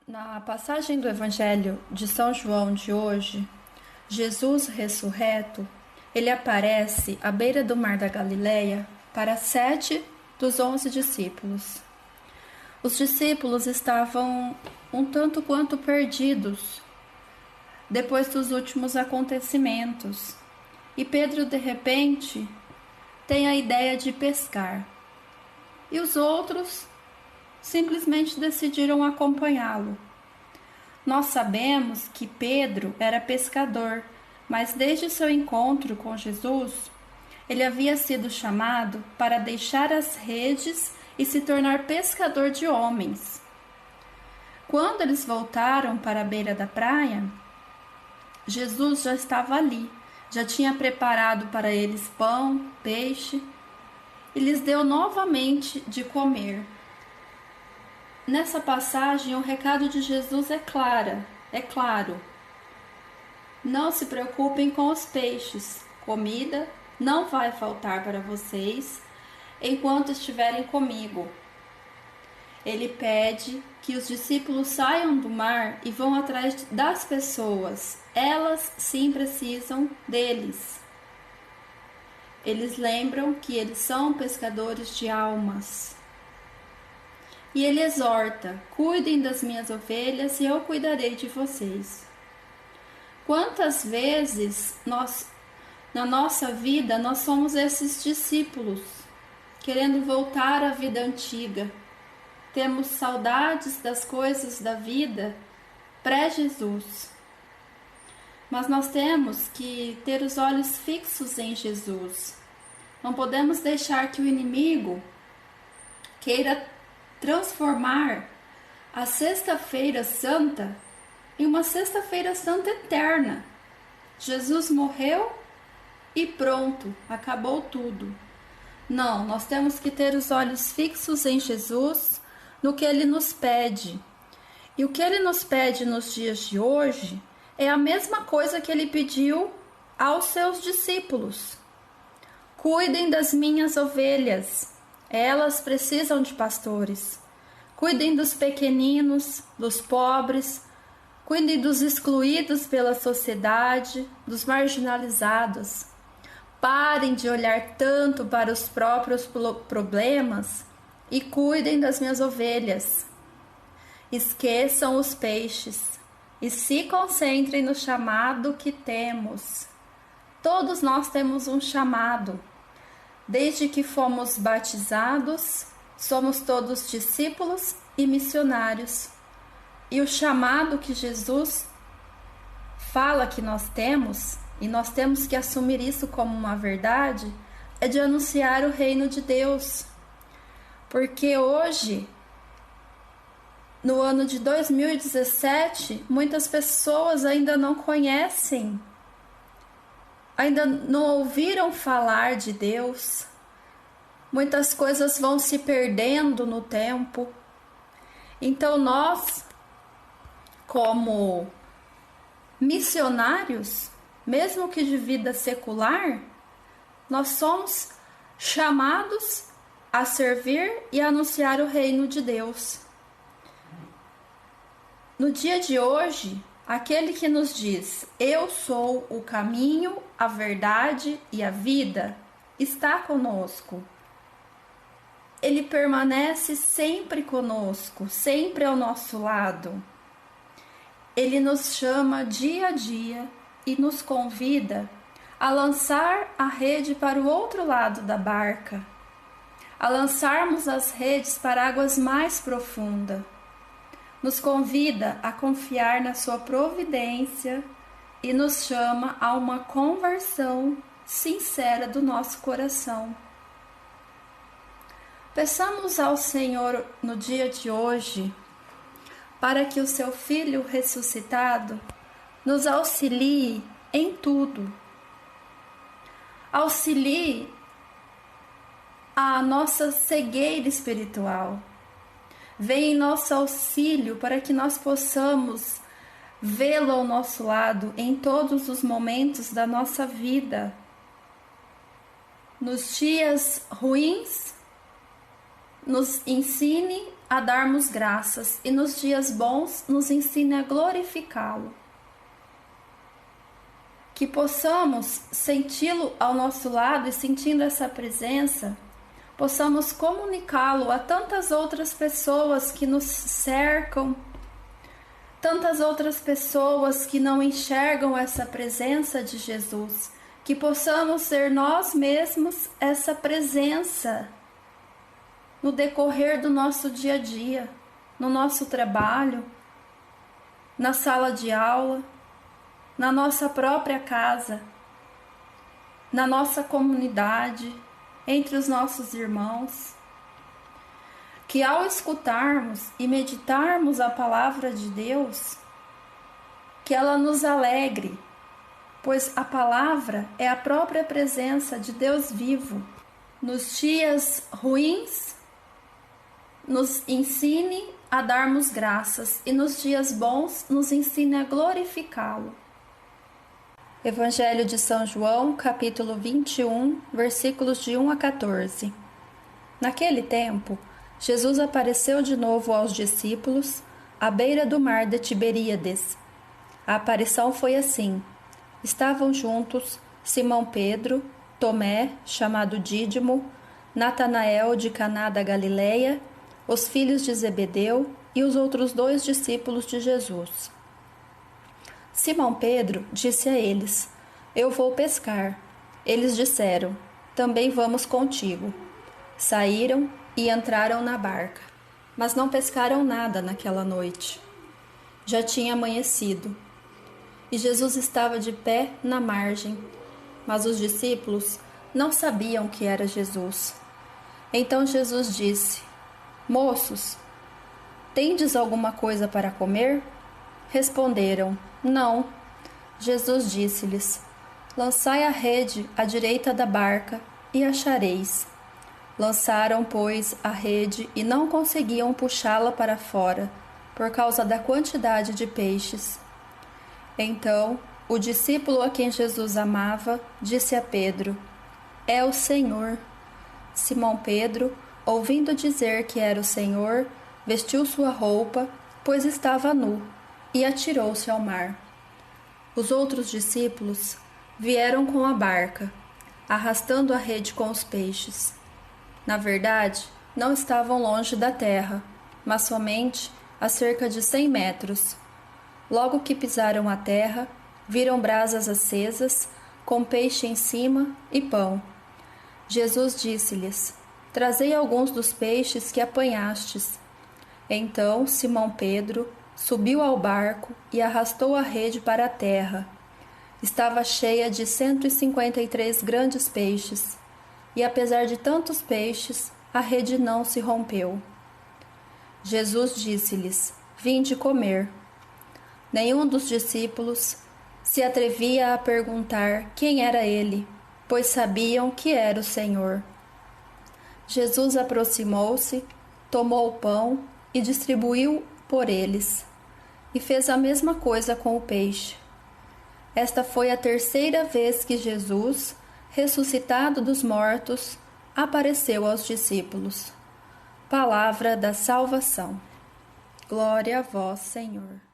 Na passagem do Evangelho de São João de hoje, Jesus ressurreto, ele aparece à beira do mar da Galileia para 7 dos 11 discípulos. Os discípulos estavam um tanto quanto perdidos depois dos últimos acontecimentos, e Pedro de repente tem a ideia de pescar, e os outros simplesmente decidiram acompanhá-lo. Nós sabemos que Pedro era pescador, mas desde seu encontro com Jesus, ele havia sido chamado para deixar as redes e se tornar pescador de homens. Quando eles voltaram para a beira da praia, Jesus já estava ali, já tinha preparado para eles pão, peixe e lhes deu novamente de comer. Nessa passagem, o recado de Jesus é claro. Não se preocupem com os peixes. Comida não vai faltar para vocês enquanto estiverem comigo. Ele pede que os discípulos saiam do mar e vão atrás das pessoas. Elas sim precisam deles. Eles lembram que eles são pescadores de almas. E ele exorta: cuidem das minhas ovelhas e eu cuidarei de vocês. Quantas vezes na nossa vida, nós somos esses discípulos, querendo voltar à vida antiga. Temos saudades das coisas da vida pré-Jesus. Mas nós temos que ter os olhos fixos em Jesus. Não podemos deixar que o inimigo queira transformar a Sexta-feira Santa em uma Sexta-feira Santa eterna. Jesus morreu e pronto, acabou tudo. Não, nós temos que ter os olhos fixos em Jesus, no que Ele nos pede. E o que Ele nos pede nos dias de hoje é a mesma coisa que Ele pediu aos seus discípulos. Cuidem das minhas ovelhas. Elas precisam de pastores. Cuidem dos pequeninos, dos pobres. Cuidem dos excluídos pela sociedade, dos marginalizados. Parem de olhar tanto para os próprios problemas e cuidem das minhas ovelhas. Esqueçam os peixes e se concentrem no chamado que temos. Todos nós temos um chamado. Desde que fomos batizados, somos todos discípulos e missionários. E o chamado que Jesus fala que nós temos, e nós temos que assumir isso como uma verdade, é de anunciar o reino de Deus. Porque hoje, no ano de 2017, muitas pessoas ainda não conhecem, ainda não ouviram falar de Deus. Muitas coisas vão se perdendo no tempo. Então nós, como missionários, mesmo que de vida secular, nós somos chamados a servir e anunciar o reino de Deus. No dia de hoje, aquele que nos diz: eu sou o caminho, a verdade e a vida, está conosco. Ele permanece sempre conosco, sempre ao nosso lado. Ele nos chama dia a dia e nos convida a lançar a rede para o outro lado da barca, a lançarmos as redes para águas mais profundas. Nos convida a confiar na sua providência e nos chama a uma conversão sincera do nosso coração. Peçamos ao Senhor no dia de hoje para que o seu Filho ressuscitado nos auxilie em tudo. Auxilie a nossa cegueira espiritual. Venha em nosso auxílio para que nós possamos vê-lo ao nosso lado em todos os momentos da nossa vida. Nos dias ruins, nos ensine a darmos graças e nos dias bons nos ensine a glorificá-lo. Que possamos senti-lo ao nosso lado e, sentindo essa presença, possamos comunicá-lo a tantas outras pessoas que nos cercam, tantas outras pessoas que não enxergam essa presença de Jesus, que possamos ser nós mesmos essa presença no decorrer do nosso dia a dia, no nosso trabalho, na sala de aula, na nossa própria casa, na nossa comunidade, entre os nossos irmãos. Que ao escutarmos e meditarmos a palavra de Deus, que ela nos alegre, pois a palavra é a própria presença de Deus vivo. Nos dias ruins, nos ensine a darmos graças e nos dias bons nos ensine a glorificá-lo. Evangelho de São João, capítulo 21, versículos de 1 a 14. Naquele tempo, Jesus apareceu de novo aos discípulos, à beira do mar de Tiberíades. A aparição foi assim: estavam juntos Simão Pedro, Tomé, chamado Dídimo, Natanael de Caná da Galileia, os filhos de Zebedeu e os outros 2 discípulos de Jesus. Simão Pedro disse a eles: Eu vou pescar. Eles disseram: Também vamos contigo. Saíram e entraram na barca, mas não pescaram nada naquela noite. Já tinha amanhecido, e Jesus estava de pé na margem, mas os discípulos não sabiam que era Jesus. Então Jesus disse: Moços, tendes alguma coisa para comer? Responderam: Não. Jesus disse-lhes: Lançai a rede à direita da barca e achareis. Lançaram, pois, a rede e não conseguiam puxá-la para fora, por causa da quantidade de peixes. Então, o discípulo a quem Jesus amava disse a Pedro: É o Senhor. Simão Pedro, ouvindo dizer que era o Senhor, vestiu sua roupa, pois estava nu, e atirou-se ao mar. Os outros discípulos vieram com a barca, arrastando a rede com os peixes. Na verdade, não estavam longe da terra, mas somente a cerca de 100 metros. Logo que pisaram a terra, viram brasas acesas, com peixe em cima e pão. Jesus disse-lhes: Trazei alguns dos peixes que apanhastes. Então Simão Pedro subiu ao barco e arrastou a rede para a terra. Estava cheia de 153 grandes peixes, e apesar de tantos peixes, a rede não se rompeu. Jesus disse-lhes: Vinde comer. Nenhum dos discípulos se atrevia a perguntar quem era ele, pois sabiam que era o Senhor. Jesus aproximou-se, tomou o pão e distribuiu por eles, e fez a mesma coisa com o peixe. Esta foi a 3ª vez que Jesus, ressuscitado dos mortos, apareceu aos discípulos. Palavra da salvação. Glória a vós, Senhor.